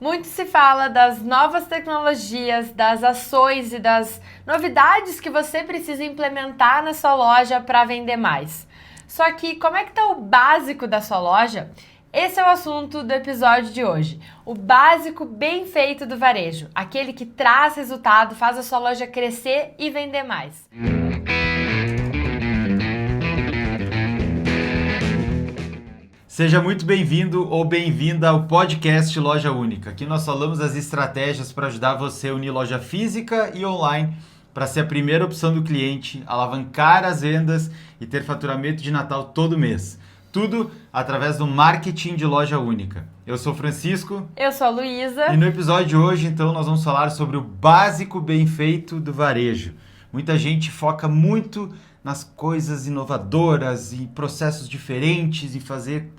Muito se fala das novas tecnologias, das ações e das novidades que você precisa implementar na sua loja para vender mais. Só que como é que está o básico da sua loja? Esse é o assunto do episódio de hoje. O básico bem feito do varejo, aquele que traz resultado, faz a sua loja crescer e vender mais. Seja muito bem-vindo ou bem-vinda ao podcast Loja Única. Aqui nós falamos das estratégias para ajudar você a unir loja física e online para ser a primeira opção do cliente, alavancar as vendas e ter faturamento de Natal todo mês. Tudo através do marketing de loja única. Eu sou o Francisco. Eu sou a Luísa. E no episódio de hoje, então, nós vamos falar sobre o básico bem feito do varejo. Muita gente foca muito nas coisas inovadoras, em processos diferentes, em fazer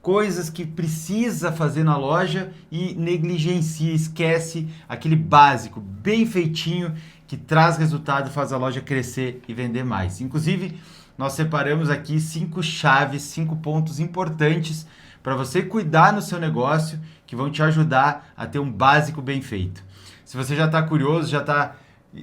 coisas que precisa fazer na loja e negligencia, esquece aquele básico, bem feitinho, que traz resultado, faz a loja crescer e vender mais. Inclusive, nós separamos aqui 5 chaves, 5 pontos importantes para você cuidar no seu negócio, que vão te ajudar a ter um básico bem feito. Se você já está curioso, já está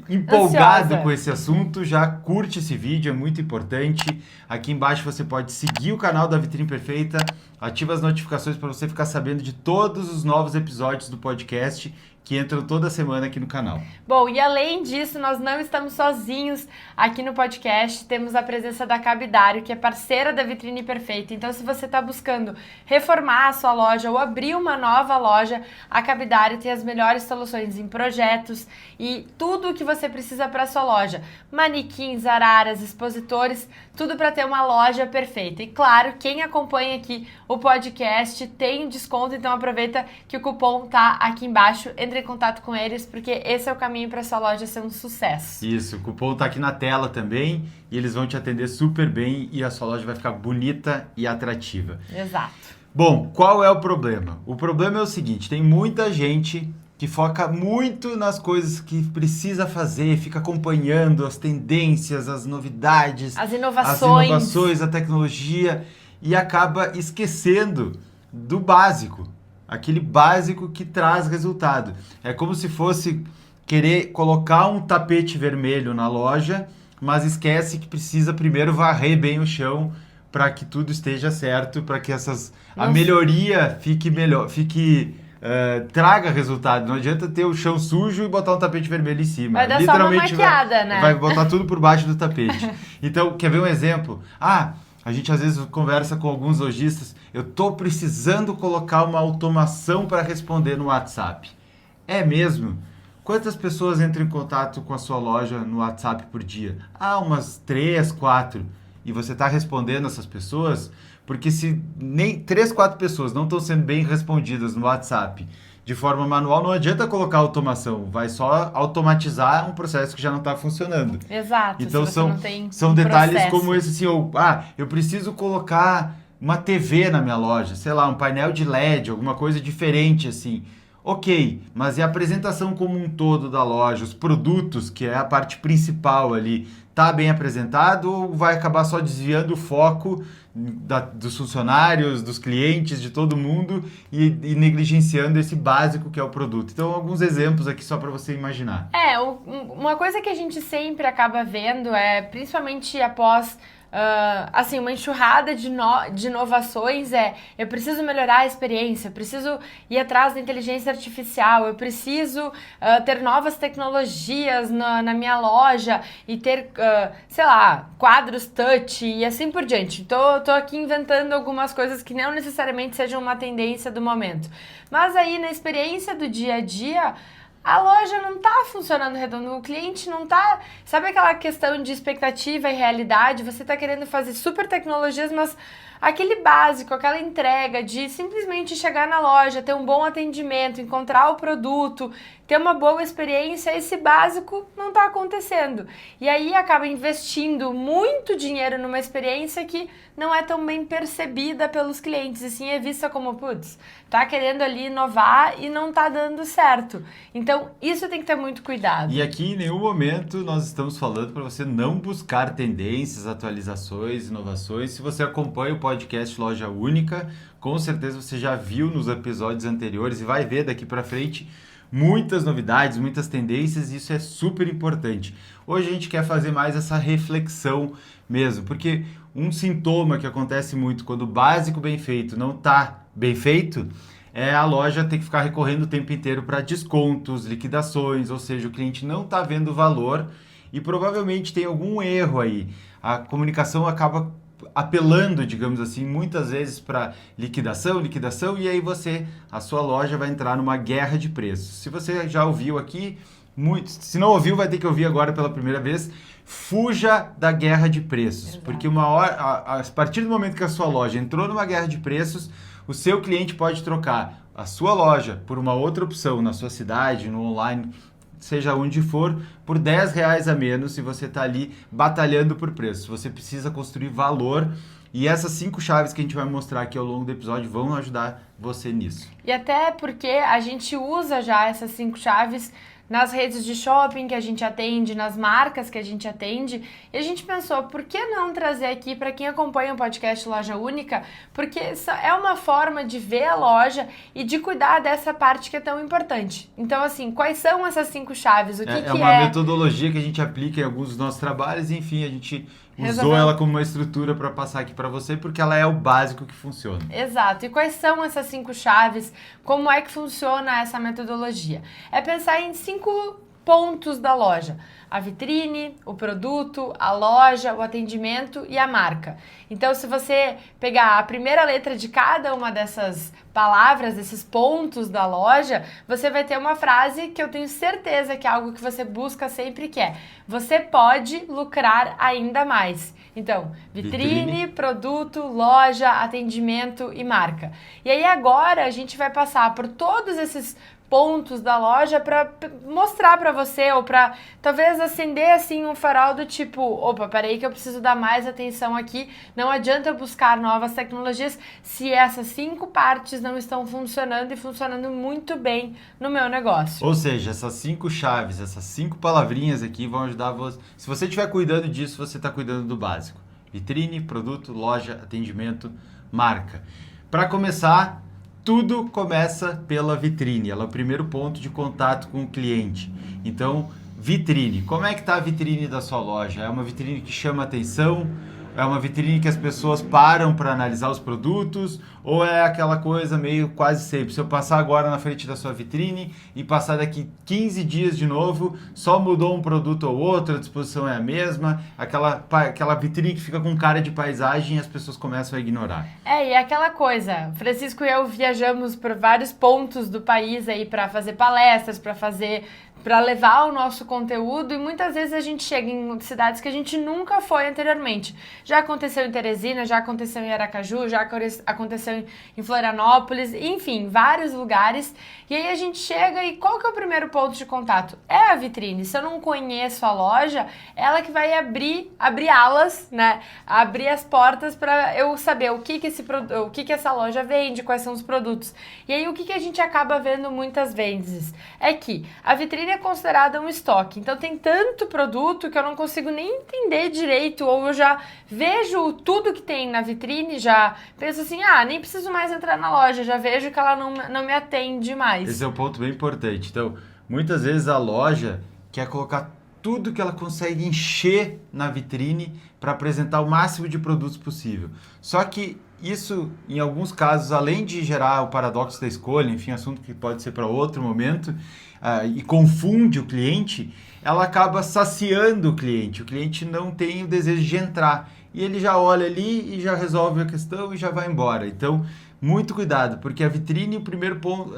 empolgado com esse assunto, já curte esse vídeo, é muito importante. Aqui embaixo você pode seguir o canal da Vitrine Perfeita, ativa as notificações para você ficar sabendo de todos os novos episódios do podcast que entram toda semana aqui no canal. Bom, e além disso, nós não estamos sozinhos aqui no podcast, temos a presença da Cabidário, que é parceira da Vitrine Perfeita. Então, se você está buscando reformar a sua loja ou abrir uma nova loja, a Cabidário tem as melhores soluções em projetos e tudo o que você precisa para a sua loja. Manequins, araras, expositores, tudo para ter uma loja perfeita. E claro, quem acompanha aqui o podcast tem desconto, então aproveita que o cupom tá aqui embaixo. Entre em contato com eles, porque esse é o caminho para sua loja ser um sucesso. Isso, o cupom tá aqui na tela também e eles vão te atender super bem e a sua loja vai ficar bonita e atrativa. Exato. Bom, qual é o problema? O problema é o seguinte, tem muita gente que foca muito nas coisas que precisa fazer, fica acompanhando as tendências, as novidades, as inovações, a tecnologia e acaba esquecendo do básico. Aquele básico que traz resultado. É como se fosse querer colocar um tapete vermelho na loja, mas esquece que precisa primeiro varrer bem o chão para que tudo esteja certo, para que a melhoria fique melhor, traga resultado. Não adianta ter o chão sujo e botar um tapete vermelho em cima. Vai dar literalmente só uma maquiada, né? Vai botar tudo por baixo do tapete. Então, quer ver um exemplo? A gente às vezes conversa com alguns lojistas, eu estou precisando colocar uma automação para responder no WhatsApp. É mesmo? Quantas pessoas entram em contato com a sua loja no WhatsApp por dia? Umas 3, 4. E você está respondendo essas pessoas? Porque se nem 3, 4 pessoas não estão sendo bem respondidas no WhatsApp de forma manual, não adianta colocar automação, vai só automatizar um processo que já não está funcionando. Exato. Então são detalhes como esse assim, eu preciso colocar uma TV na minha loja, sei lá, um painel de LED, alguma coisa diferente assim. Ok, mas e a apresentação como um todo da loja, os produtos, que é a parte principal ali, tá bem apresentado ou vai acabar só desviando o foco dos funcionários, dos clientes, de todo mundo e negligenciando esse básico que é o produto? Então, alguns exemplos aqui só para você imaginar. Uma coisa que a gente sempre acaba vendo principalmente após uma enxurrada de inovações eu preciso melhorar a experiência, eu preciso ir atrás da inteligência artificial, eu preciso ter novas tecnologias na minha loja e ter, quadros touch e assim por diante. Tô aqui inventando algumas coisas que não necessariamente sejam uma tendência do momento. Mas aí na experiência do dia a dia, a loja não tá funcionando redondo, o cliente não tá... Sabe aquela questão de expectativa e realidade? Você tá querendo fazer super tecnologias, mas aquele básico, aquela entrega de simplesmente chegar na loja, ter um bom atendimento, encontrar o produto, ter uma boa experiência, esse básico não tá acontecendo. E aí acaba investindo muito dinheiro numa experiência que não é tão bem percebida pelos clientes, e sim é vista como, tá querendo ali inovar e não tá dando certo. Então, isso tem que ter muito cuidado. E aqui, em nenhum momento, nós estamos falando para você não buscar tendências, atualizações, inovações. Se você acompanha o podcast podcast Loja Única. Com certeza você já viu nos episódios anteriores e vai ver daqui para frente muitas novidades, muitas tendências, e isso é super importante. Hoje a gente quer fazer mais essa reflexão mesmo, porque um sintoma que acontece muito quando o básico bem feito não está bem feito é a loja ter que ficar recorrendo o tempo inteiro para descontos, liquidações, ou seja, o cliente não está vendo valor e provavelmente tem algum erro aí. A comunicação acaba apelando, digamos assim, muitas vezes para liquidação, e aí a sua loja vai entrar numa guerra de preços. Se você já ouviu aqui, se não ouviu, vai ter que ouvir agora pela primeira vez. Fuja da guerra de preços, exato. Porque a partir do momento que a sua loja entrou numa guerra de preços, o seu cliente pode trocar a sua loja por uma outra opção na sua cidade, no online, seja onde for, por R$10 a menos se você está ali batalhando por preço. Você precisa construir valor e essas 5 chaves que a gente vai mostrar aqui ao longo do episódio vão ajudar você nisso. E até porque a gente usa já essas 5 chaves nas redes de shopping que a gente atende, nas marcas que a gente atende, e a gente pensou, por que não trazer aqui para quem acompanha o podcast Loja Única? Porque é uma forma de ver a loja e de cuidar dessa parte que é tão importante. Então, assim, quais são essas 5 chaves? É uma metodologia que a gente aplica em alguns dos nossos trabalhos, e, enfim, a gente usou ela como uma estrutura para passar aqui para você, porque ela é o básico que funciona. Exato. E quais são essas 5 chaves? Como é que funciona essa metodologia? É pensar em 5 pontos da loja. A vitrine, o produto, a loja, o atendimento e a marca. Então, se você pegar a primeira letra de cada uma dessas palavras, desses pontos da loja, você vai ter uma frase que eu tenho certeza que é algo que você busca sempre, que é: você pode lucrar ainda mais. Então, vitrine, produto, loja, atendimento e marca. E aí agora a gente vai passar por todos esses pontos da loja para mostrar para você, ou para talvez acender assim um farol do tipo, opa, peraí que eu preciso dar mais atenção aqui, não adianta eu buscar novas tecnologias se essas 5 partes não estão funcionando e funcionando muito bem no meu negócio. Ou seja, essas 5 chaves, essas 5 palavrinhas aqui vão ajudar você. Se você estiver cuidando disso, você está cuidando do básico. Vitrine, produto, loja, atendimento, marca. Para começar, tudo começa pela vitrine, ela é o primeiro ponto de contato com o cliente. Então, vitrine. Como é que está a vitrine da sua loja? É uma vitrine que chama atenção? É uma vitrine que as pessoas param para analisar os produtos? Ou é aquela coisa meio quase sempre? Se eu passar agora na frente da sua vitrine e passar daqui 15 dias de novo, só mudou um produto ou outro, a disposição é a mesma, aquela vitrine que fica com cara de paisagem e as pessoas começam a ignorar. E aquela coisa, Francisco e eu viajamos por vários pontos do país aí para fazer palestras, para levar o nosso conteúdo, e muitas vezes a gente chega em cidades que a gente nunca foi anteriormente. Já aconteceu em Teresina, já aconteceu em Aracaju, já aconteceu em Florianópolis, enfim, vários lugares. E aí a gente chega e qual que é o primeiro ponto de contato? É a vitrine. Se eu não conheço a loja, ela que vai abrir alas, né? Abrir as portas para eu saber o que que essa loja vende, quais são os produtos. E aí o que a gente acaba vendo muitas vezes é que a vitrine é considerada um estoque. Então tem tanto produto que eu não consigo nem entender direito, ou eu já vejo tudo que tem na vitrine, já penso assim, nem preciso mais entrar na loja, já vejo que ela não me atende mais. Esse é um ponto bem importante. Então, muitas vezes a loja quer colocar tudo que ela consegue encher na vitrine para apresentar o máximo de produtos possível. Só que isso, em alguns casos, além de gerar o paradoxo da escolha, enfim, assunto que pode ser para outro momento, e confunde o cliente, ela acaba saciando o cliente não tem o desejo de entrar, e ele já olha ali e já resolve a questão e já vai embora. Então, muito cuidado, porque a vitrine, o primeiro ponto,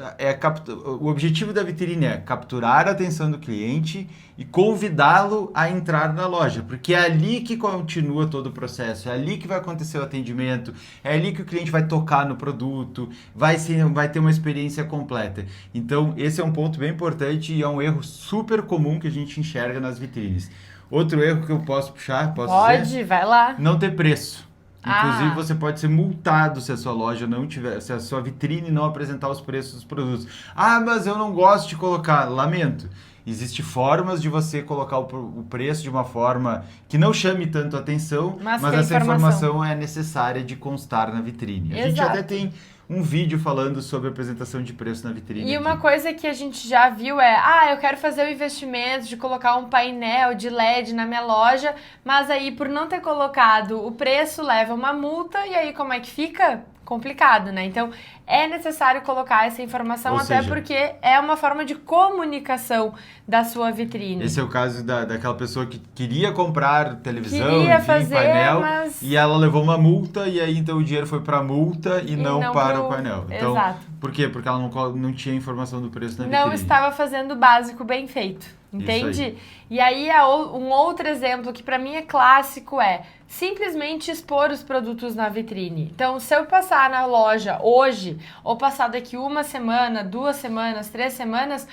o objetivo da vitrine é capturar a atenção do cliente e convidá-lo a entrar na loja, porque é ali que continua todo o processo, é ali que vai acontecer o atendimento, é ali que o cliente vai tocar no produto, vai ter uma experiência completa. Então, esse é um ponto bem importante e é um erro super comum que a gente enxerga nas vitrines. Outro erro que eu posso puxar, Pode, dizer? Vai lá. Não ter preço. Inclusive, você pode ser multado se a sua loja não tiver, se a sua vitrine não apresentar os preços dos produtos. Mas eu não gosto de colocar. Lamento. Existem formas de você colocar o preço de uma forma que não chame tanto atenção, mas essa informação é necessária de constar na vitrine. A gente até tem um vídeo falando sobre a apresentação de preço na vitrine. E uma coisa que a gente já viu eu quero fazer o investimento de colocar um painel de LED na minha loja, mas aí por não ter colocado o preço leva uma multa e aí como é que fica? Complicado, né? Então, é necessário colocar essa informação, porque é uma forma de comunicação da sua vitrine. Esse é o caso daquela pessoa que queria comprar televisão, painel, e ela levou uma multa, e aí então o dinheiro foi para a multa e não para o painel. Então, exato. Por quê? Porque ela não tinha informação do preço na vitrine. Não estava fazendo o básico bem feito, entende? E aí, um outro exemplo que para mim é clássico simplesmente expor os produtos na vitrine. Então, se eu passar na loja hoje, ou passar daqui 1 semana, 2 semanas, 3 semanas,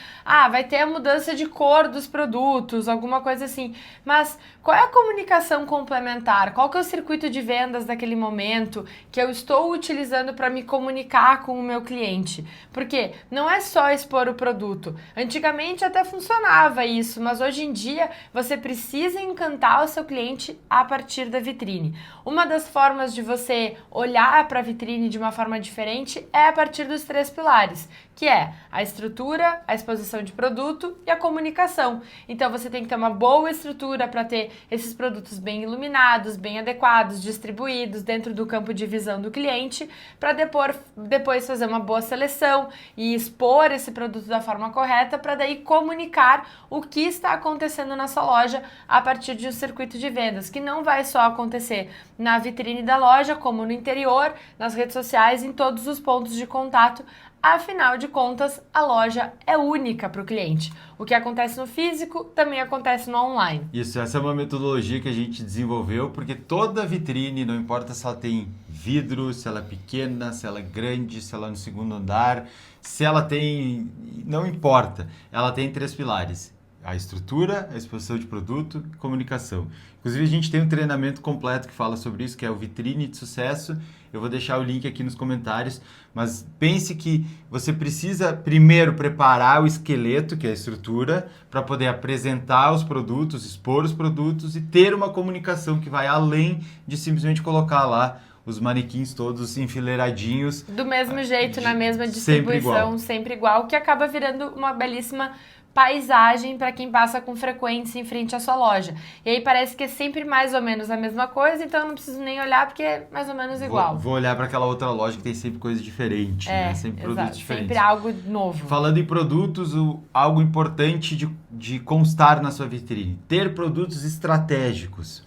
vai ter a mudança de cor dos produtos, alguma coisa assim. Mas qual é a comunicação complementar? Qual que é o circuito de vendas daquele momento que eu estou utilizando para me comunicar com o meu cliente? Porque não é só expor o produto. Antigamente até funcionava isso, mas hoje em dia você precisa encantar o seu cliente a partir da vitrine. Uma das formas de você olhar para a vitrine de uma forma diferente é a partir dos 3 pilares, que é a estrutura, a exposição de produto e a comunicação. Então você tem que ter uma boa estrutura para ter esses produtos bem iluminados, bem adequados, distribuídos dentro do campo de visão do cliente, para depois fazer uma boa seleção e expor esse produto da forma correta, para daí comunicar o que está acontecendo na sua loja a partir de um circuito de vendas, que não vai só acontecer na vitrine da loja, como no interior, nas redes sociais, em todos os pontos de contato. Afinal de contas, a loja é única para o cliente. O que acontece no físico também acontece no online. Isso, essa é uma metodologia que a gente desenvolveu, porque toda vitrine, não importa se ela tem vidro, se ela é pequena, se ela é grande, se ela é no segundo andar, se ela tem... não importa, ela tem 3 pilares. A estrutura, a exposição de produto e comunicação. Inclusive, a gente tem um treinamento completo que fala sobre isso, que é o Vitrine de Sucesso. Eu vou deixar o link aqui nos comentários, mas pense que você precisa primeiro preparar o esqueleto, que é a estrutura, para poder apresentar os produtos, expor os produtos e ter uma comunicação que vai além de simplesmente colocar lá os manequins todos enfileiradinhos. Do mesmo jeito, na mesma distribuição, sempre igual, que acaba virando uma belíssima paisagem para quem passa com frequência em frente à sua loja. E aí parece que é sempre mais ou menos a mesma coisa, então eu não preciso nem olhar porque é mais ou menos igual. Vou olhar para aquela outra loja que tem sempre coisa diferente, né? Sempre produtos diferentes. Sempre algo novo. Falando em produtos, algo importante de constar na sua vitrine. Ter produtos estratégicos.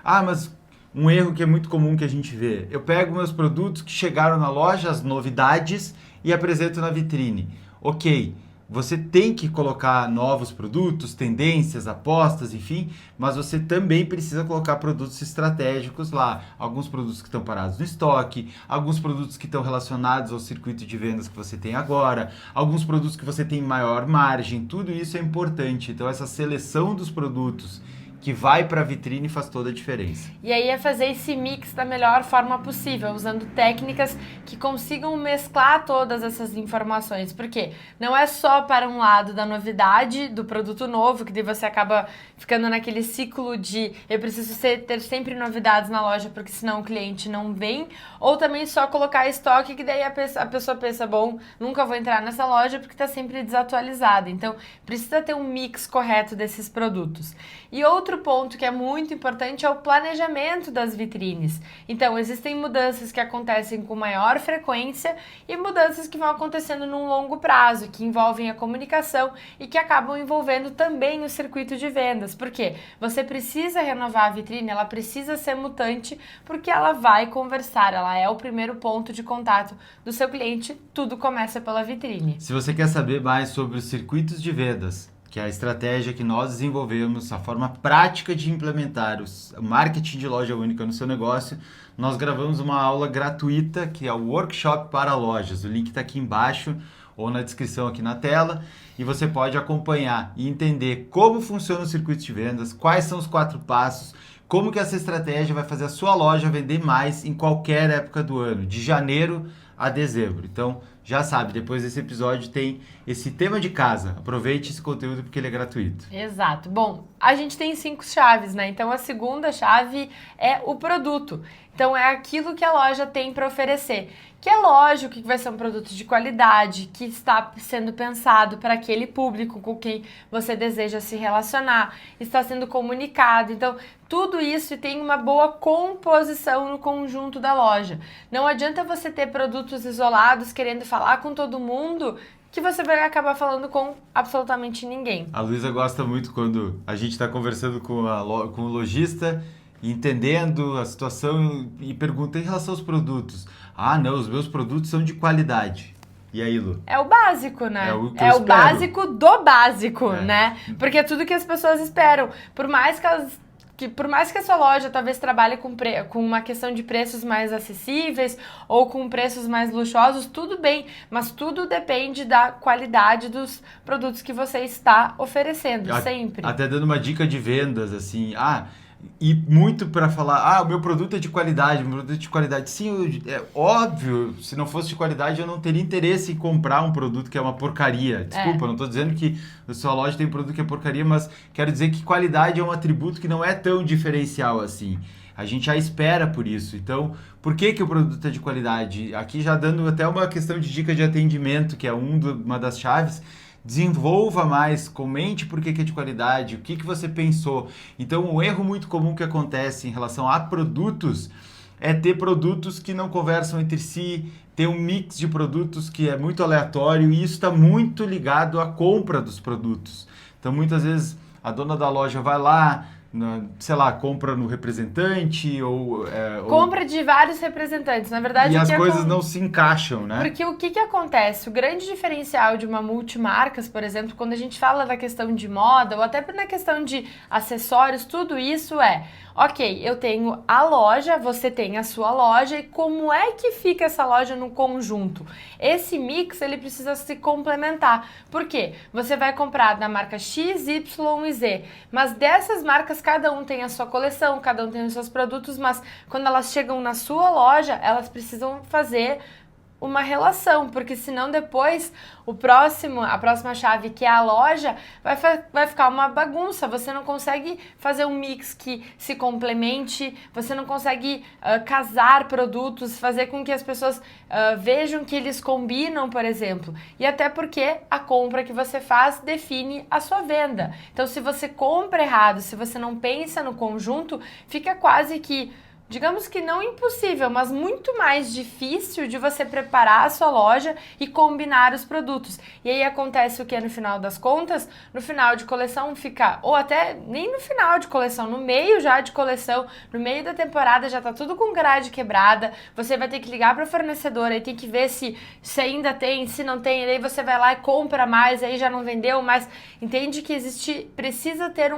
Mas um erro que é muito comum que a gente vê. Eu pego meus produtos que chegaram na loja, as novidades, e apresento na vitrine. Ok. Você tem que colocar novos produtos, tendências, apostas, enfim, mas você também precisa colocar produtos estratégicos lá. Alguns produtos que estão parados no estoque, alguns produtos que estão relacionados ao circuito de vendas que você tem agora, alguns produtos que você tem maior margem, tudo isso é importante. Então, essa seleção dos produtos que vai para a vitrine faz toda a diferença. E aí é fazer esse mix da melhor forma possível, usando técnicas que consigam mesclar todas essas informações, porque não é só para um lado da novidade, do produto novo, que daí você acaba ficando naquele ciclo de eu preciso ter sempre novidades na loja, porque senão o cliente não vem, ou também só colocar estoque, que daí a pessoa pensa, bom, nunca vou entrar nessa loja porque está sempre desatualizada. Então, precisa ter um mix correto desses produtos. E outro ponto que é muito importante é o planejamento das vitrines. Então, existem mudanças que acontecem com maior frequência e mudanças que vão acontecendo num longo prazo, que envolvem a comunicação e que acabam envolvendo também o circuito de vendas. Por quê? Você precisa renovar a vitrine, ela precisa ser mutante, porque ela vai conversar, ela é o primeiro ponto de contato do seu cliente, tudo começa pela vitrine. Se você quer saber mais sobre os circuitos de vendas, que é a estratégia que nós desenvolvemos, a forma prática de implementar o marketing de loja única no seu negócio, nós gravamos uma aula gratuita, que é o Workshop para Lojas. O link está aqui embaixo ou na descrição aqui na tela, e você pode acompanhar e entender como funciona o circuito de vendas, quais são os 4 passos, como que essa estratégia vai fazer a sua loja vender mais em qualquer época do ano, de janeiro a dezembro. Então, já sabe, depois desse episódio tem esse tema de casa. Aproveite esse conteúdo porque ele é gratuito. Exato. Bom, a gente tem 5 chaves, né? Então, a segunda chave é o produto. Então, é aquilo que a loja tem para oferecer. Que é lógico que vai ser um produto de qualidade, que está sendo pensado para aquele público com quem você deseja se relacionar, está sendo comunicado. Então, tudo isso tem uma boa composição no conjunto da loja. Não adianta você ter produtos isolados querendo falar com todo mundo, que você vai acabar falando com absolutamente ninguém. A Luísa gosta muito quando a gente está conversando com o lojista, entendendo a situação e pergunta em relação aos produtos. Ah, não, os meus produtos são de qualidade. E aí, Lu? É o básico, né? É o que eu espero. Básico do básico, né? Porque é tudo que as pessoas esperam. Por mais que a sua loja talvez trabalhe com uma questão de preços mais acessíveis ou com preços mais luxuosos, tudo bem, mas tudo depende da qualidade dos produtos que você está oferecendo, sempre. Até dando uma dica de vendas, assim, e muito para falar, o meu produto é de qualidade, meu produto é de qualidade. Sim, é óbvio, se não fosse de qualidade eu não teria interesse em comprar um produto que é uma porcaria. Desculpa, não estou dizendo que a sua loja tem um produto que é porcaria, mas quero dizer que qualidade é um atributo que não é tão diferencial assim. A gente já espera por isso. Então, por que o produto é de qualidade? Aqui já dando até uma questão de dica de atendimento, que é uma das chaves. Desenvolva mais, comente por que é de qualidade, o que você pensou. Então, um erro muito comum que acontece em relação a produtos é ter produtos que não conversam entre si, ter um mix de produtos que é muito aleatório e isso está muito ligado à compra dos produtos. Então, muitas vezes, a dona da loja vai lá, compra no representante compra de vários representantes, na verdade. E as coisas não se encaixam, né? Porque o que acontece? O grande diferencial de uma multimarcas, por exemplo, quando a gente fala da questão de moda ou até na questão de acessórios, tudo isso ok, eu tenho a loja, você tem a sua loja e como é que fica essa loja no conjunto? Esse mix, ele precisa se complementar. Por quê? Você vai comprar da marca X, Y e Z, mas dessas marcas cada um tem a sua coleção, cada um tem os seus produtos, mas quando elas chegam na sua loja, elas precisam fazer uma relação, porque senão depois a próxima chave, que é a loja, vai ficar uma bagunça. Você não consegue fazer um mix que se complemente, você não consegue casar produtos, fazer com que as pessoas vejam que eles combinam, por exemplo. E até porque a compra que você faz define a sua venda. Então, se você compra errado, se você não pensa no conjunto, fica quase que, digamos que não impossível, mas muito mais difícil de você preparar a sua loja e combinar os produtos. E aí acontece o que no final das contas? No final de coleção fica, ou até nem no final de coleção, no meio já de coleção, no meio da temporada já tá tudo com grade quebrada, você vai ter que ligar para o fornecedor, aí tem que ver se ainda tem, se não tem, aí você vai lá e compra mais, aí já não vendeu, mas entende que precisa ter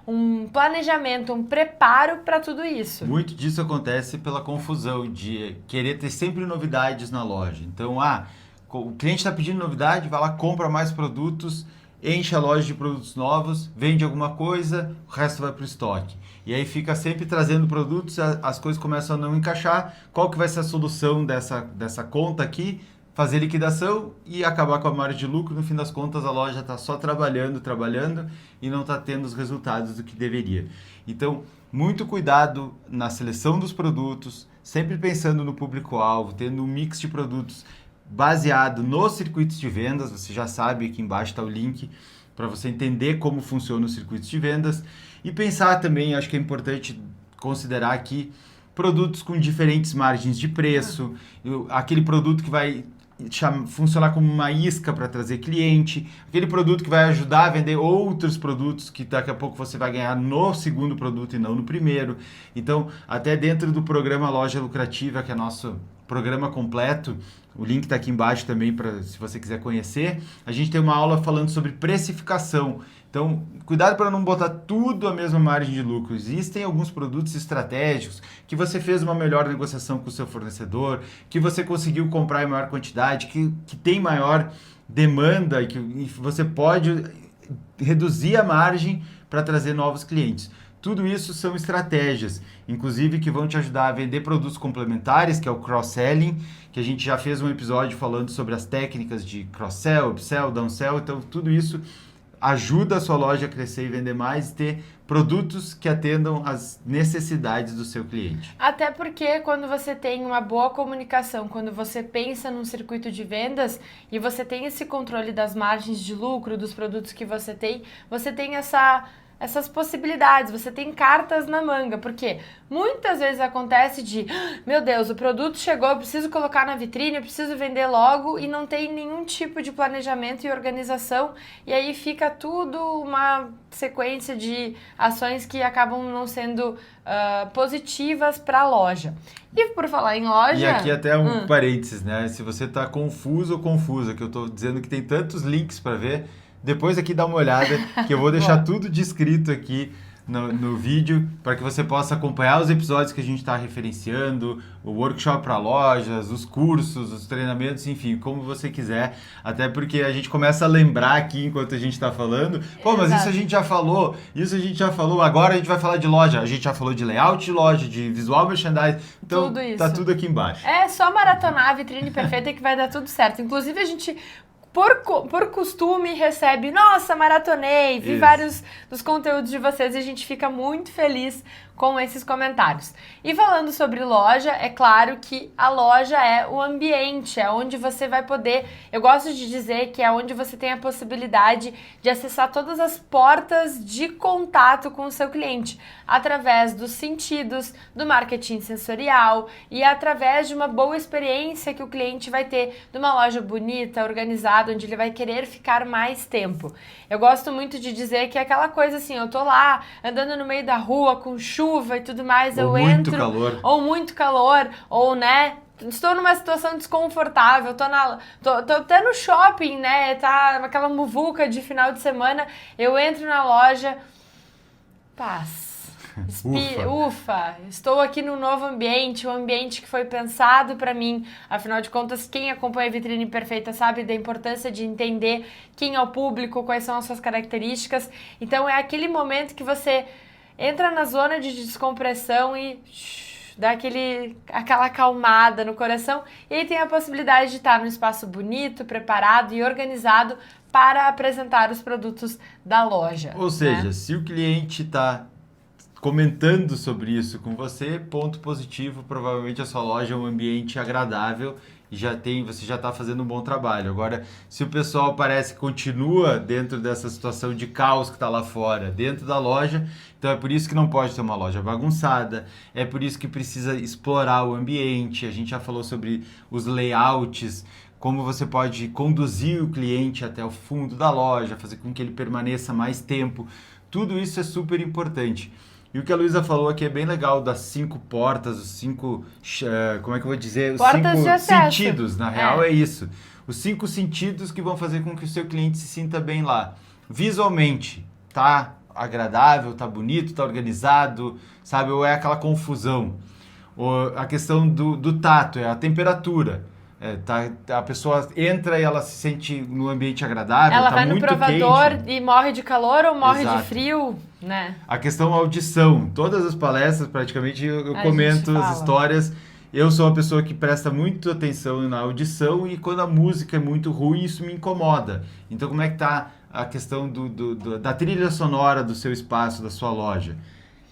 um planejamento, um preparo para tudo isso. Muito disso acontece pela confusão de querer ter sempre novidades na loja. Então, o cliente está pedindo novidade, vai lá, compra mais produtos, enche a loja de produtos novos, vende alguma coisa, o resto vai para o estoque. E aí fica sempre trazendo produtos, as coisas começam a não encaixar. Qual que vai ser a solução dessa conta aqui? Fazer liquidação e acabar com a margem de lucro. No fim das contas, a loja está só trabalhando e não está tendo os resultados do que deveria. Então, muito cuidado na seleção dos produtos, sempre pensando no público-alvo, tendo um mix de produtos baseado nos circuitos de vendas. Você já sabe, aqui embaixo está o link para você entender como funcionam os circuitos de vendas. E pensar também, acho que é importante considerar aqui, produtos com diferentes margens de preço, aquele produto que vai funcionar como uma isca para trazer cliente, aquele produto que vai ajudar a vender outros produtos que daqui a pouco você vai ganhar no segundo produto e não no primeiro. Então, até dentro do programa Loja Lucrativa, que é nosso programa completo, o link está aqui embaixo também para se você quiser conhecer, a gente tem uma aula falando sobre precificação. Então, cuidado para não botar tudo a mesma margem de lucro. Existem alguns produtos estratégicos que você fez uma melhor negociação com o seu fornecedor, que você conseguiu comprar em maior quantidade, que tem maior demanda e que você pode reduzir a margem para trazer novos clientes. Tudo isso são estratégias, inclusive que vão te ajudar a vender produtos complementares, que é o cross-selling, que a gente já fez um episódio falando sobre as técnicas de cross-sell, upsell, downsell, então tudo isso ajuda a sua loja a crescer e vender mais e ter produtos que atendam às necessidades do seu cliente. Até porque quando você tem uma boa comunicação, quando você pensa num circuito de vendas e você tem esse controle das margens de lucro, dos produtos que você tem essas possibilidades, você tem cartas na manga, porque muitas vezes acontece de, meu Deus, o produto chegou, eu preciso colocar na vitrine, eu preciso vender logo e não tem nenhum tipo de planejamento e organização e aí fica tudo uma sequência de ações que acabam não sendo positivas para a loja. E por falar em loja... E aqui até um parênteses, né? Se você está confuso ou confusa, que eu estou dizendo que tem tantos links para ver, depois aqui dá uma olhada, que eu vou deixar tudo descrito aqui no vídeo, para que você possa acompanhar os episódios que a gente está referenciando, o workshop para lojas, os cursos, os treinamentos, enfim, como você quiser. Até porque a gente começa a lembrar aqui enquanto a gente está falando, pô, mas isso a gente já falou, agora a gente vai falar de loja. A gente já falou de layout de loja, de visual merchandising, então tudo isso. Tá tudo aqui embaixo. É só maratonar a vitrine perfeita que vai dar tudo certo. Inclusive a gente... Por costume, recebe, nossa, maratonei, vi vários dos conteúdos de vocês e a gente fica muito feliz com esses comentários. E falando sobre loja, é claro que a loja é o ambiente, é onde você vai poder, eu gosto de dizer que é onde você tem a possibilidade de acessar todas as portas de contato com o seu cliente, através dos sentidos, do marketing sensorial e através de uma boa experiência que o cliente vai ter de uma loja bonita, organizada, onde ele vai querer ficar mais tempo. Eu gosto muito de dizer que é aquela coisa assim, eu tô lá andando no meio da rua com chuva e tudo mais, ou eu muito entro... calor. Ou muito calor, ou, né, estou numa situação desconfortável, tô até no shopping, né, tá aquela muvuca de final de semana, eu entro na loja, paz. Ufa, estou aqui num novo ambiente, um ambiente que foi pensado para mim. Afinal de contas, quem acompanha a Vitrine Perfeita sabe da importância de entender quem é o público, quais são as suas características. Então é aquele momento que você entra na zona de descompressão e dá aquela acalmada no coração e aí tem a possibilidade de estar num espaço bonito, preparado e organizado para apresentar os produtos da loja. Ou seja, se o cliente está comentando sobre isso com você, ponto positivo, provavelmente a sua loja é um ambiente agradável e você já está fazendo um bom trabalho. Agora, se o pessoal parece que continua dentro dessa situação de caos que está lá fora, dentro da loja, então é por isso que não pode ter uma loja bagunçada, é por isso que precisa explorar o ambiente, a gente já falou sobre os layouts, como você pode conduzir o cliente até o fundo da loja, fazer com que ele permaneça mais tempo, tudo isso é super importante. E o que a Luísa falou aqui é bem legal, das 5 portas, os 5, como é que eu vou dizer? Os portas 5 de acesso. sentidos, na real é isso. Os 5 sentidos que vão fazer com que o seu cliente se sinta bem lá. Visualmente, tá agradável, tá bonito, tá organizado, sabe? Ou é aquela confusão. Ou a questão do tato, é a temperatura. A pessoa entra e ela se sente no ambiente agradável, ela tá vai no muito provador quente. e morre de calor ou morre Exato. de frio, né? A questão audição. Todas as palestras, praticamente, eu comento as histórias. Eu sou uma pessoa que presta muito atenção na audição e quando a música é muito ruim, isso me incomoda. Então, como é que tá a questão da trilha sonora do seu espaço, da sua loja?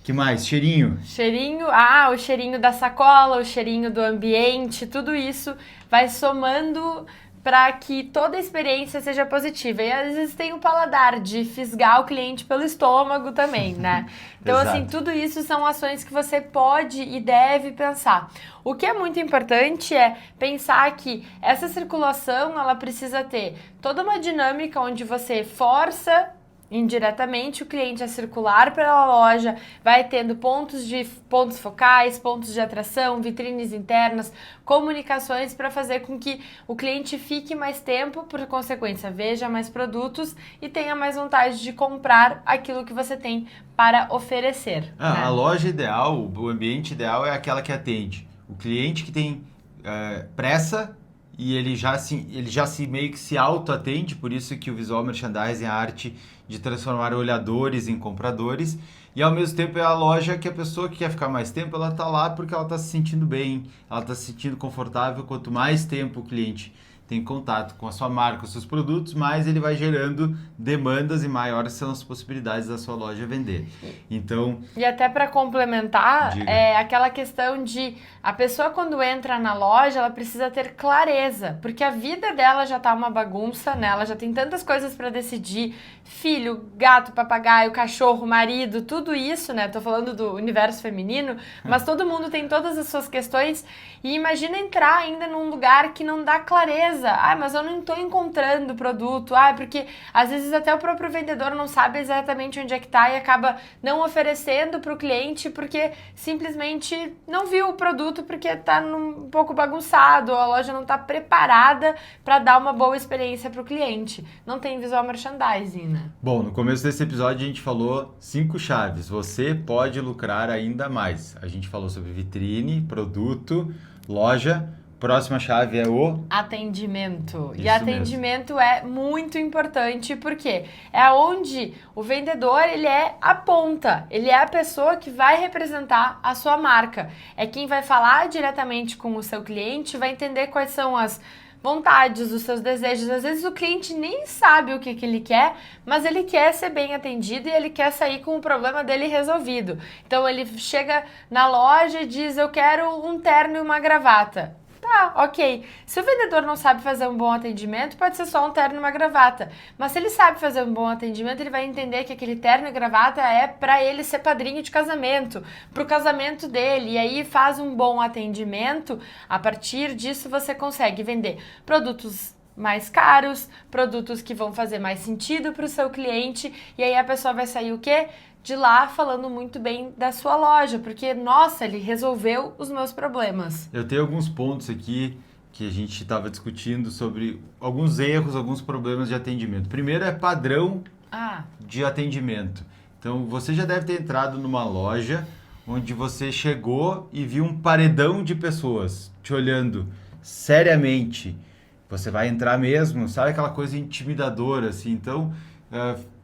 Que mais? Cheirinho? Cheirinho, o cheirinho da sacola, o cheirinho do ambiente, tudo isso vai somando para que toda a experiência seja positiva. E às vezes tem o paladar de fisgar o cliente pelo estômago também, né? Então, assim, tudo isso são ações que você pode e deve pensar. O que é muito importante é pensar que essa circulação, ela precisa ter toda uma dinâmica onde você força indiretamente o cliente a circular pela loja, vai tendo pontos focais, pontos de atração, vitrines internas, comunicações para fazer com que o cliente fique mais tempo, por consequência, veja mais produtos e tenha mais vontade de comprar aquilo que você tem para oferecer. Né? A loja ideal, o ambiente ideal é aquela que atende o cliente que tem pressa e ele já se meio que se auto-atende, por isso que o visual merchandising é a arte de transformar olhadores em compradores, e ao mesmo tempo é a loja que a pessoa que quer ficar mais tempo, ela tá lá porque ela tá se sentindo bem, ela tá se sentindo confortável. Quanto mais tempo o cliente tem contato com a sua marca, os seus produtos, mais ele vai gerando demandas e maiores são as possibilidades da sua loja vender. Então... E até para complementar, Diga. é aquela questão de a pessoa quando entra na loja, ela precisa ter clareza, porque a vida dela já tá uma bagunça, né? Ela já tem tantas coisas para decidir, filho, gato, papagaio, cachorro, marido, tudo isso, né? Tô falando do universo feminino, mas todo mundo tem todas as suas questões e imagina entrar ainda num lugar que não dá clareza. Ah, mas eu não estou encontrando o produto. Ah, porque às vezes até o próprio vendedor não sabe exatamente onde é que está e acaba não oferecendo para o cliente porque simplesmente não viu o produto porque está um pouco bagunçado, ou a loja não está preparada para dar uma boa experiência para o cliente. Não tem visual merchandising, né? Bom, no começo desse episódio a gente falou 5 chaves. Você pode lucrar ainda mais. A gente falou sobre vitrine, produto, loja. Próxima chave é o atendimento. Isso e atendimento é muito importante porque é onde o vendedor, ele é a ponta, ele é a pessoa que vai representar a sua marca. É quem vai falar diretamente com o seu cliente, vai entender quais são as vontades, os seus desejos. Às vezes o cliente nem sabe o que ele quer, mas ele quer ser bem atendido e ele quer sair com o problema dele resolvido. Então ele chega na loja e diz, eu quero um terno e uma gravata. Tá, ok. Se o vendedor não sabe fazer um bom atendimento, pode ser só um terno e uma gravata. Mas se ele sabe fazer um bom atendimento, ele vai entender que aquele terno e gravata é para ele ser padrinho de casamento, pro casamento dele. E aí faz um bom atendimento, a partir disso você consegue vender produtos mais caros, produtos que vão fazer mais sentido para o seu cliente, e aí a pessoa vai sair o quê? De lá falando muito bem da sua loja, porque, nossa, ele resolveu os meus problemas. Eu tenho alguns pontos aqui que a gente estava discutindo sobre alguns erros, alguns problemas de atendimento. Primeiro é padrão de atendimento. Então, você já deve ter entrado numa loja onde você chegou e viu um paredão de pessoas te olhando seriamente. Você vai entrar mesmo, sabe aquela coisa intimidadora, assim. Então,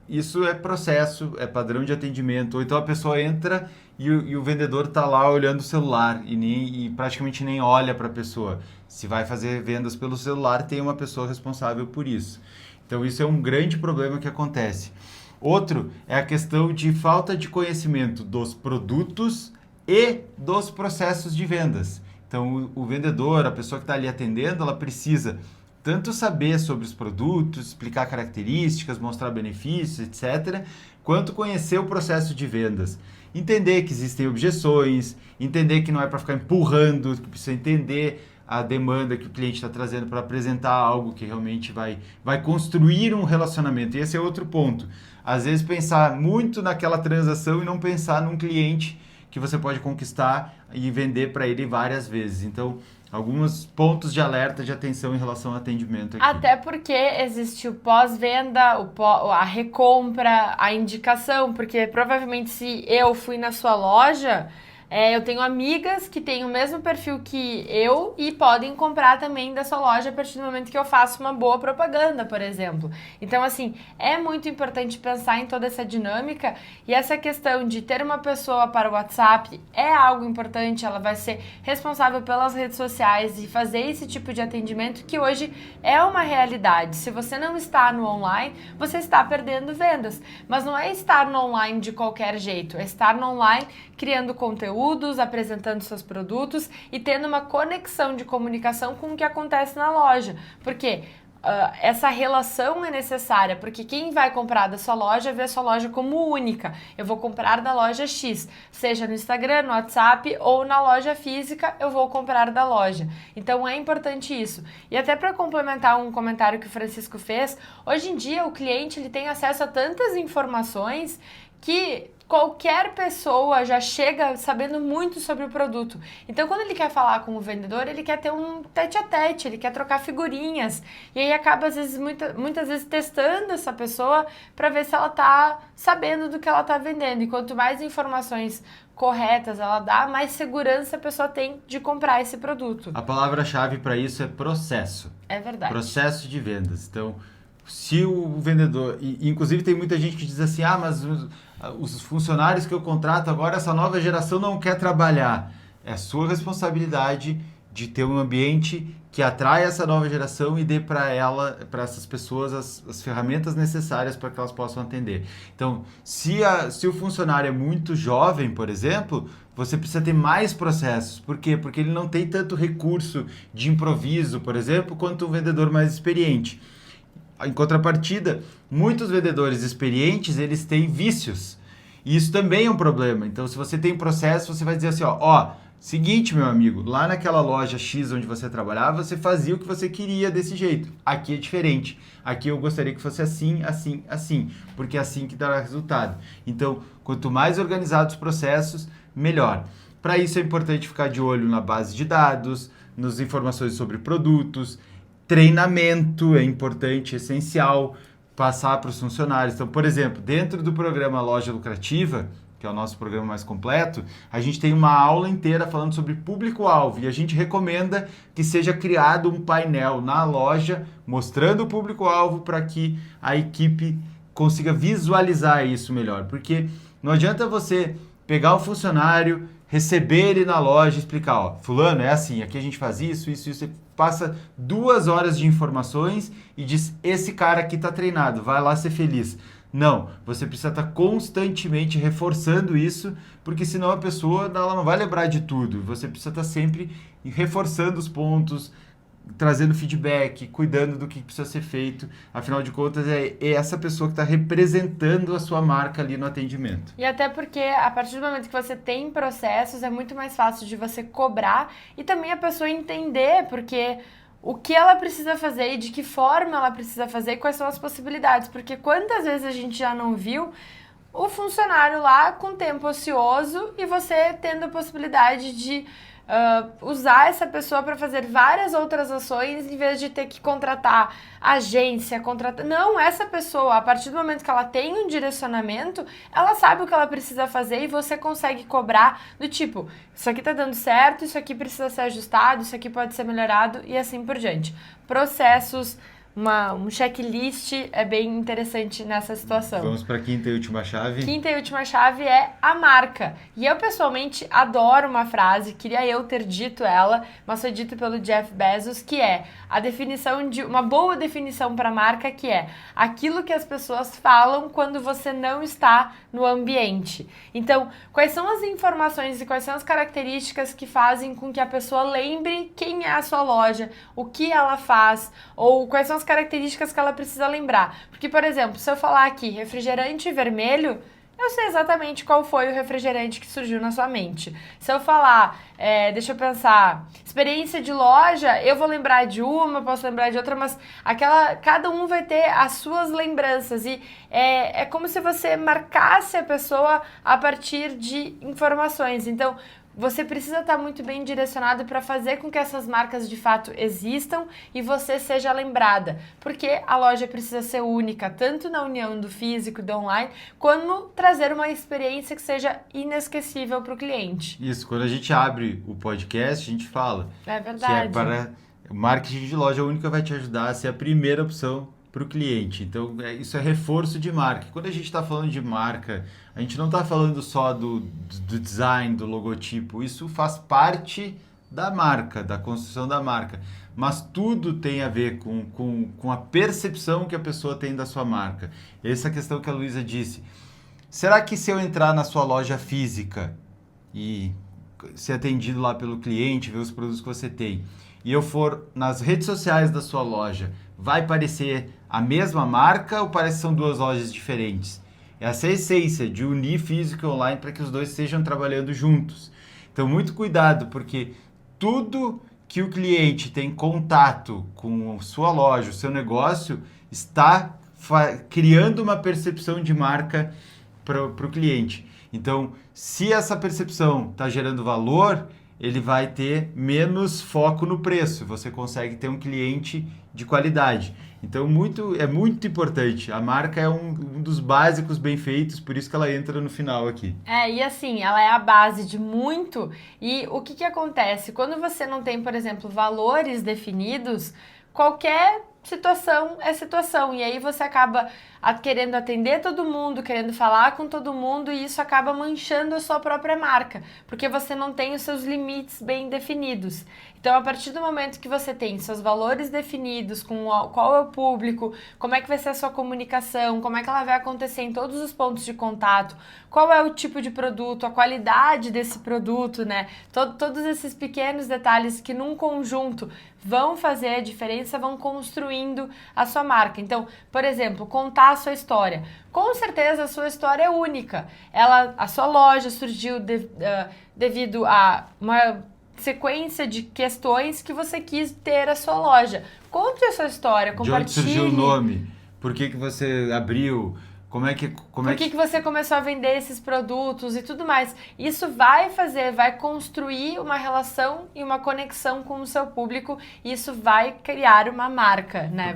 isso é processo, é padrão de atendimento. Ou então a pessoa entra e o vendedor está lá olhando o celular e praticamente nem olha para a pessoa. Se vai fazer vendas pelo celular, tem uma pessoa responsável por isso. Então isso é um grande problema que acontece. Outro é a questão de falta de conhecimento dos produtos e dos processos de vendas. Então o vendedor, a pessoa que está ali atendendo, ela precisa tanto saber sobre os produtos, explicar características, mostrar benefícios, etc., quanto conhecer o processo de vendas. Entender que existem objeções, entender que não é para ficar empurrando, que precisa entender a demanda que o cliente está trazendo para apresentar algo que realmente vai construir um relacionamento. E esse é outro ponto. Às vezes pensar muito naquela transação e não pensar num cliente que você pode conquistar e vender para ele várias vezes. Então, alguns pontos de alerta, de atenção em relação ao atendimento aqui. Até porque existe o pós-venda, a recompra, a indicação, porque provavelmente se eu fui na sua loja, eu tenho amigas que têm o mesmo perfil que eu e podem comprar também da sua loja a partir do momento que eu faço uma boa propaganda, por exemplo. Então, assim, é muito importante pensar em toda essa dinâmica e essa questão de ter uma pessoa para o WhatsApp é algo importante, ela vai ser responsável pelas redes sociais e fazer esse tipo de atendimento que hoje é uma realidade. Se você não está no online, você está perdendo vendas. Mas não é estar no online de qualquer jeito, é estar no online criando conteúdos, apresentando seus produtos e tendo uma conexão de comunicação com o que acontece na loja. Porque essa relação é necessária, porque quem vai comprar da sua loja vê a sua loja como única. Eu vou comprar da loja X, seja no Instagram, no WhatsApp ou na loja física, eu vou comprar da loja. Então é importante isso. E até para complementar um comentário que o Francisco fez, hoje em dia o cliente ele tem acesso a tantas informações que qualquer pessoa já chega sabendo muito sobre o produto. Então, quando ele quer falar com o vendedor, ele quer ter um tete-a-tete, ele quer trocar figurinhas. E aí acaba, às vezes, muitas vezes testando essa pessoa para ver se ela está sabendo do que ela está vendendo. E quanto mais informações corretas ela dá, mais segurança a pessoa tem de comprar esse produto. A palavra-chave para isso é processo. É verdade. Processo de vendas. Então, se o vendedor... inclusive, tem muita gente que diz assim, mas os funcionários que eu contrato agora, essa nova geração não quer trabalhar. É sua responsabilidade de ter um ambiente que atrai essa nova geração e dê para essas pessoas as ferramentas necessárias para que elas possam atender. Então, se o funcionário é muito jovem, por exemplo, você precisa ter mais processos. Por quê? Porque ele não tem tanto recurso de improviso, por exemplo, quanto um vendedor mais experiente. Em contrapartida, muitos vendedores experientes, eles têm vícios. E isso também é um problema. Então, se você tem processo, você vai dizer assim, seguinte, meu amigo, lá naquela loja X onde você trabalhava, você fazia o que você queria desse jeito. Aqui é diferente. Aqui eu gostaria que fosse assim, assim, assim, porque é assim que dará resultado. Então, quanto mais organizados os processos, melhor. Para isso é importante ficar de olho na base de dados, nas informações sobre produtos, treinamento é importante, essencial, passar para os funcionários. Então, por exemplo, dentro do programa Loja Lucrativa, que é o nosso programa mais completo, a gente tem uma aula inteira falando sobre público-alvo e a gente recomenda que seja criado um painel na loja mostrando o público-alvo para que a equipe consiga visualizar isso melhor. Porque não adianta você pegar o funcionário, receber ele na loja e explicar, fulano, é assim, aqui a gente faz isso, isso, isso. Você passa 2 horas de informações e diz, esse cara aqui está treinado, vai lá ser feliz. Não, você precisa estar constantemente reforçando isso, porque senão a pessoa ela não vai lembrar de tudo. Você precisa estar sempre reforçando os pontos, trazendo feedback, cuidando do que precisa ser feito. Afinal de contas, é essa pessoa que está representando a sua marca ali no atendimento. E até porque, a partir do momento que você tem processos, é muito mais fácil de você cobrar e também a pessoa entender, porque o que ela precisa fazer e de que forma ela precisa fazer e quais são as possibilidades. Porque quantas vezes a gente já não viu o funcionário lá com tempo ocioso e você tendo a possibilidade de usar essa pessoa para fazer várias outras ações em vez de ter que contratar agência, Não, essa pessoa, a partir do momento que ela tem um direcionamento, ela sabe o que ela precisa fazer e você consegue cobrar do tipo, isso aqui tá dando certo, isso aqui precisa ser ajustado, isso aqui pode ser melhorado e assim por diante. Processos, um checklist é bem interessante nessa situação. Vamos para a quinta e última chave. Quinta e última chave é a marca. E eu, pessoalmente, adoro uma frase, queria eu ter dito ela, mas foi dito pelo Jeff Bezos, que é a definição de uma boa definição para marca, que é aquilo que as pessoas falam quando você não está no ambiente. Então, quais são as informações e quais são as características que fazem com que a pessoa lembre quem é a sua loja, o que ela faz, ou quais são as características que ela precisa lembrar. Porque, por exemplo, se eu falar aqui refrigerante vermelho, eu sei exatamente qual foi o refrigerante que surgiu na sua mente. Se eu falar, deixa eu pensar, experiência de loja, eu vou lembrar de uma, posso lembrar de outra, mas cada um vai ter as suas lembranças. E é como se você marcasse a pessoa a partir de informações. Então, você precisa estar muito bem direcionado para fazer com que essas marcas de fato existam e você seja lembrada, porque a loja precisa ser única, tanto na união do físico e do online, como trazer uma experiência que seja inesquecível para o cliente. Isso, quando a gente abre o podcast, a gente fala É verdade. que para o marketing de loja única vai te ajudar a ser a primeira opção para o cliente. Então, isso é reforço de marca. Quando a gente está falando de marca, a gente não está falando só do design, do logotipo. Isso faz parte da marca, da construção da marca. Mas tudo tem a ver com a percepção que a pessoa tem da sua marca. Essa questão que a Luísa disse. Será que se eu entrar na sua loja física e ser atendido lá pelo cliente, ver os produtos que você tem, e eu for nas redes sociais da sua loja, vai parecer a mesma marca ou parece que são 2 lojas diferentes? Essa é a essência de unir físico e online para que os dois estejam trabalhando juntos. Então, muito cuidado, porque tudo que o cliente tem contato com a sua loja, o seu negócio, está criando uma percepção de marca para o cliente. Então, se essa percepção está gerando valor, ele vai ter menos foco no preço. Você consegue ter um cliente de qualidade. Então, é muito importante. A marca é um dos básicos bem feitos, por isso que ela entra no final aqui. E assim, ela é a base de muito. E o que acontece? Quando você não tem, por exemplo, valores definidos, qualquer situação é situação. E aí você acaba querendo atender todo mundo, querendo falar com todo mundo, e isso acaba manchando a sua própria marca, porque você não tem os seus limites bem definidos. Então, a partir do momento que você tem seus valores definidos, qual é o público, como é que vai ser a sua comunicação, como é que ela vai acontecer em todos os pontos de contato, qual é o tipo de produto, a qualidade desse produto, né? Todos esses pequenos detalhes que num conjunto vão fazer a diferença, vão construindo a sua marca. Então, por exemplo, contar a sua história. Com certeza a sua história é única. A sua loja surgiu devido a uma sequência de questões que você quis ter a sua loja. Conte a sua história, compartilhe. De onde surgiu o nome? Por que você abriu? Por que você começou a vender esses produtos e tudo mais? Isso vai construir uma relação e uma conexão com o seu público, e isso vai criar uma marca, né?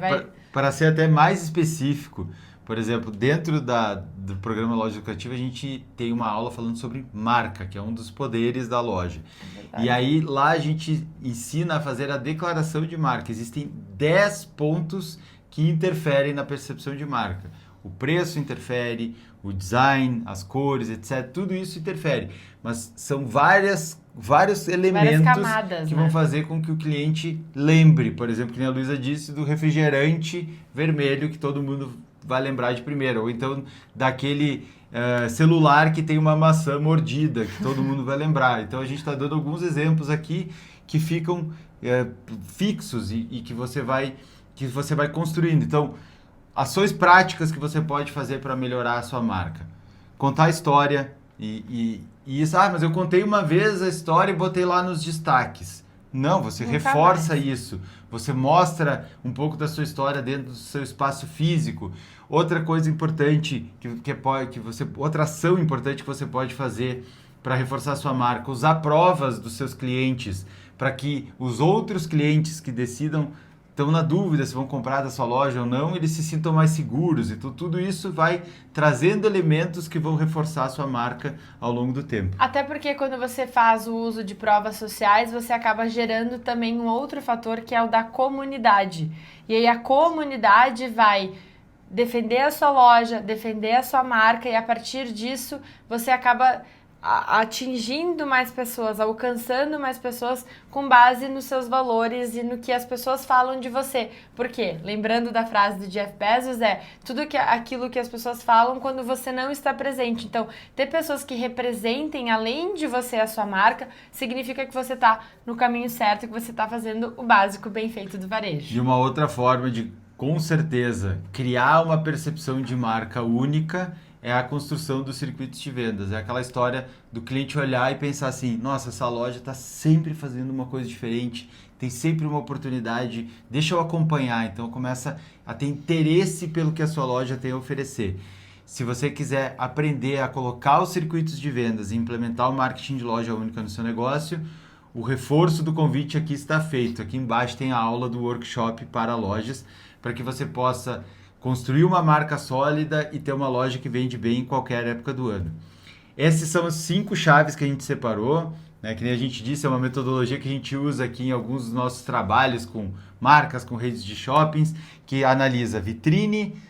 Para ser até mais específico, por exemplo, dentro do programa Loja Educativa, a gente tem uma aula falando sobre marca, que é um dos poderes da loja. E aí, lá a gente ensina a fazer a declaração de marca. Existem 10 pontos que interferem na percepção de marca. O preço interfere, o design, as cores, etc. Tudo isso interfere. Mas são vários elementos camadas, que né? vão fazer com que o cliente lembre. Por exemplo, que nem a Luísa disse, do refrigerante vermelho que todo mundo vai lembrar de primeiro. Ou então daquele celular que tem uma maçã mordida, que todo mundo vai lembrar. Então a gente está dando alguns exemplos aqui que ficam fixos e que você vai construindo. Então, ações práticas que você pode fazer para melhorar a sua marca. Contar a história e isso, mas eu contei uma vez a história e botei lá nos destaques. Não, você reforça isso. Você mostra um pouco da sua história dentro do seu espaço físico. Outra coisa importante, outra ação importante que você pode fazer para reforçar a sua marca, usar provas dos seus clientes, para que os outros clientes que decidam estão na dúvida se vão comprar da sua loja ou não, eles se sintam mais seguros. Então, tudo isso vai trazendo elementos que vão reforçar a sua marca ao longo do tempo. Até porque quando você faz o uso de provas sociais, você acaba gerando também um outro fator, que é o da comunidade. E aí a comunidade vai defender a sua loja, defender a sua marca, e a partir disso você acaba atingindo mais pessoas, alcançando mais pessoas com base nos seus valores e no que as pessoas falam de você. Por quê? Lembrando da frase do Jeff Bezos, tudo aquilo que as pessoas falam quando você não está presente. Então, ter pessoas que representem além de você a sua marca significa que você está no caminho certo, que você está fazendo o básico bem feito do varejo. De uma outra forma de, com certeza, criar uma percepção de marca única é a construção dos circuitos de vendas. É aquela história do cliente olhar e pensar assim, nossa, essa loja está sempre fazendo uma coisa diferente, tem sempre uma oportunidade, deixa eu acompanhar. Então começa a ter interesse pelo que a sua loja tem a oferecer. Se você quiser aprender a colocar os circuitos de vendas e implementar o marketing de loja única no seu negócio, o reforço do convite aqui está feito. Aqui embaixo tem a aula do workshop para lojas, para que você possa construir uma marca sólida e ter uma loja que vende bem em qualquer época do ano. Essas são as 5 chaves que a gente separou, né? Que nem a gente disse, é uma metodologia que a gente usa aqui em alguns dos nossos trabalhos com marcas, com redes de shoppings, que analisa vitrine,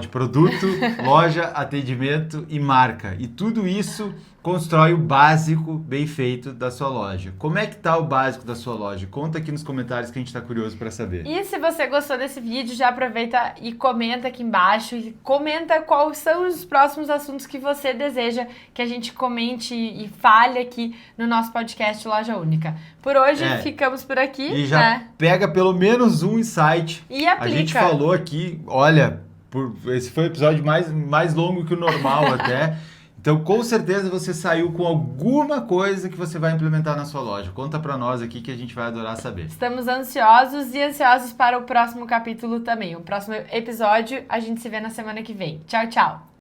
produto, loja, atendimento e marca. E tudo isso constrói o básico bem feito da sua loja. Como é que tá o básico da sua loja? Conta aqui nos comentários que a gente está curioso para saber. E se você gostou desse vídeo, já aproveita e comenta aqui embaixo. E comenta quais são os próximos assuntos que você deseja que a gente comente e fale aqui no nosso podcast Loja Única. Por hoje, ficamos por aqui. E já pega pelo menos um insight. E aplica. A gente falou aqui, olha, esse foi o episódio mais longo que o normal até. Então, com certeza, você saiu com alguma coisa que você vai implementar na sua loja. Conta pra nós aqui que a gente vai adorar saber. Estamos ansiosos para o próximo capítulo também. O próximo episódio, a gente se vê na semana que vem. Tchau, tchau!